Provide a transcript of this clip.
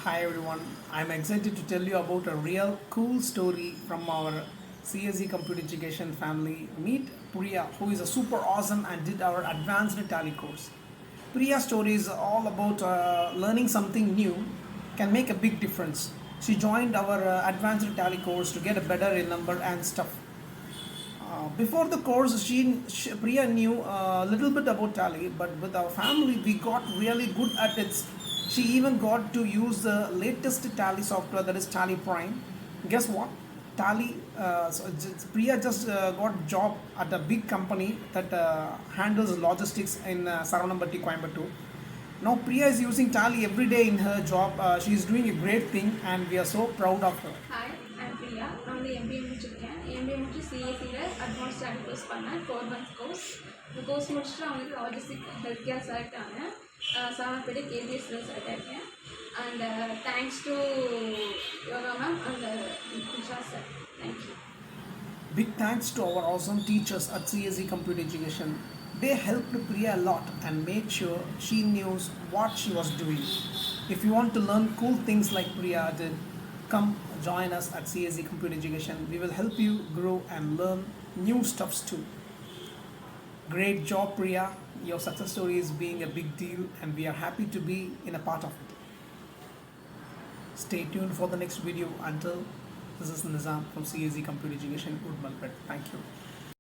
Hi everyone, I'm excited to tell you about a real cool story from our CSE Computer Education family. Meet Priya, who is a super awesome and did our advanced tally course. Priya's story is all about learning something new can make a big difference. She joined our advanced tally course to get a better in number and stuff. Before the course, Priya knew a little bit about Tally, but with our family, we got really good at it. She even got to use the latest Tally software, that is Tally Prime. Guess what? Priya just got a job at a big company that handles logistics in Saranambatti, Coimbatore. Now Priya is using Tally every day in her job. She is doing a great thing, and we are so proud of her. Hi, I'm Priya. I'm the MBA முடிச்சிருக்கேன் MBA முடிச்சு CSEல advance study course பண்ணேன் 4 months course இந்த course முடிச்சுட்டு அவங்களுக்கு logistic health care select ஆனேன் சாமப்பேட்டை கேபிஎஸ்ல select ஆகிருக்கேன் and thanks to Yoga ma'am and Nisha sir thank you. Big thanks to our awesome teachers at CSE Computer Education. They helped Priya a lot and made sure she knew what she was doing. If you want to learn cool things like Priya did, come join us at CSE Computer Education. We will help you grow and learn new stuffs too. Great job, Priya. Your success story is being a big deal and we are happy to be in a part of it. Stay tuned for the next video. Until this is Nizam from CSE Computer Education, udumalpet. Thank you.